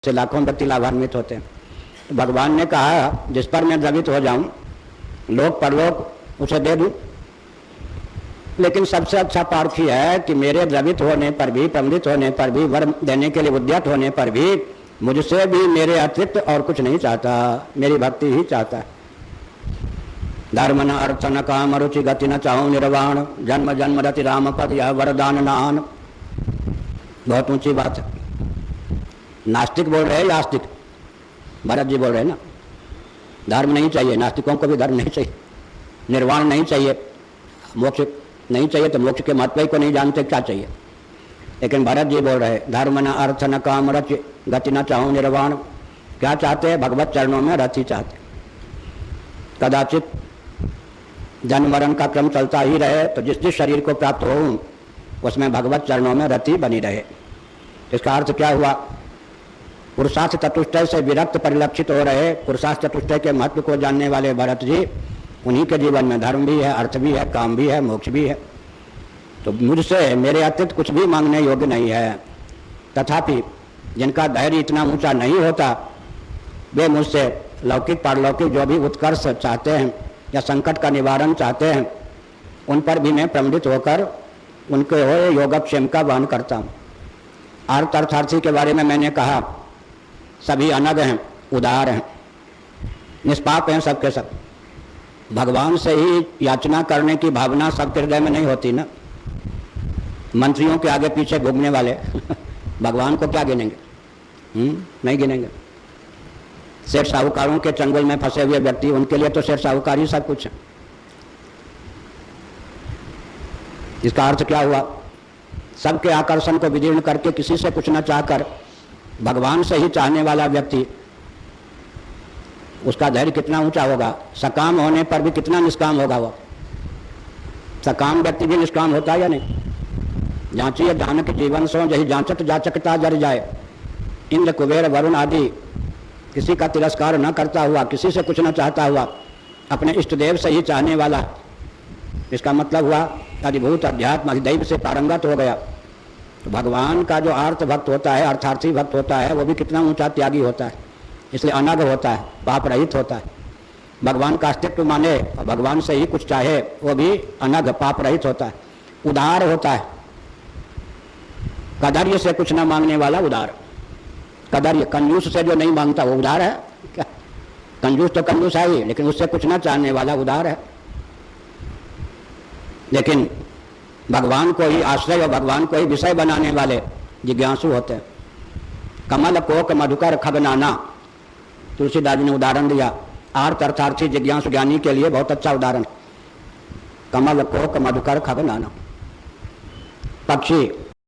से लाखों व्यक्ति लाभान्वित होते हैं। तो भगवान ने कहा जिस पर मैं द्रवित हो जाऊं, लोक परलोक उसे दे दूं। लेकिन सबसे अच्छा पार्थी है कि मेरे द्रवित होने पर भी, प्रमदित होने पर भी, वर देने के लिए उद्यत होने पर भी मुझसे भी मेरे अतिरिक्त और कुछ नहीं चाहता, मेरी भक्ति ही चाहता है। धर्म न अर्थ न काम रुचि गति न चाहूं निर्वाण, जन्म जन्म रति राम पद यह वरदान नान। बहुत ऊंची बात है। नास्तिक बोल रहे हैं या आस्तिक? भरत जी बोल रहे हैं ना। धर्म नहीं चाहिए, नास्तिकों को भी धर्म नहीं चाहिए, निर्वाण नहीं चाहिए, मोक्ष नहीं चाहिए, तो मोक्ष के महत्व को नहीं जानते क्या चाहिए। लेकिन भरत जी बोल रहे धर्म न अर्थ न काम रच गति न चाहूं निर्वाण। क्या चाहते हैं? भगवत चरणों में रति चाहते। कदाचित जन्म मरण का क्रम चलता ही रहे, तो जिस जिस शरीर को प्राप्त हो उसमें भगवत चरणों में रति बनी रहे। इसका अर्थ क्या हुआ? पुरुषार्थ चतुष्टय से विरक्त परिलक्षित हो रहे पुरुषार्थ चतुष्टय के महत्व को जानने वाले भरत जी, उन्हीं के जीवन में धर्म भी है, अर्थ भी है, काम भी है, मोक्ष भी है। तो मुझसे मेरे अतिरिक्त कुछ भी मांगने योग्य नहीं है। तथापि जिनका धैर्य इतना ऊंचा नहीं होता, वे मुझसे लौकिक पारलौकिक जो भी उत्कर्ष चाहते हैं या संकट का निवारण चाहते हैं, उन पर भी मैं प्रमदित होकर उनके हो योगक्षेम का वहन करता हूँ। अर्थ अर्थार्थी के बारे में मैंने कहा सभी अनग हैं, उदार हैं, निष्पाप हैं, सबके सब। भगवान से ही याचना करने की भावना सबके हृदय में नहीं होती ना। मंत्रियों के आगे पीछे घूमने वाले भगवान को क्या गिनेंगे? नहीं गिनेंगे। शेर साहूकारों के चंगुल में फंसे हुए व्यक्ति, उनके लिए तो शेर साहूकार ही सब कुछ है। इसका अर्थ क्या हुआ? सबके आकर्षण को विदीर्ण करके किसी से कुछ न चाहकर भगवान से ही चाहने वाला व्यक्ति, उसका धैर्य कितना ऊंचा होगा। सकाम होने पर भी कितना निष्काम होगा वो। सकाम व्यक्ति भी निष्काम होता है या नहीं? जांचिए जानक जीवन सो जही जांचत जाचकता जर जाए। इंद्र कुबेर वरुण आदि किसी का तिरस्कार न करता हुआ, किसी से कुछ न चाहता हुआ, अपने इष्ट देव से ही चाहने वाला। इसका मतलब हुआ अधिभूत अध्यात्म अधिदैव से पारंगत हो गया। तो भगवान का जो अर्थ भक्त होता है, अर्थार्थी भक्त होता है, वो भी कितना ऊंचा त्यागी होता है। इसलिए अनग होता है, पाप रहित होता है। भगवान का अस्तित्व माने, भगवान से ही कुछ चाहे, वो भी अनग पाप रहित होता है, उदार होता है। कदर्य से कुछ न मांगने वाला उदार। कदर्य कंजूस से जो नहीं मांगता वो उदार है क्या? कंजूस तो कंजूस है ही, लेकिन उससे कुछ न चाहने वाला उदार है। लेकिन भगवान को ही आश्रय और भगवान को ही विषय बनाने वाले जिज्ञासु होते हैं। कमल कोक मधुकर खगनाना, तुलसीदास जी ने उदाहरण दिया। आर्त अर्थार्थी जिज्ञासु ज्ञानी के लिए बहुत अच्छा उदाहरण। कमल कोक मधुकर खगनाना। पक्षी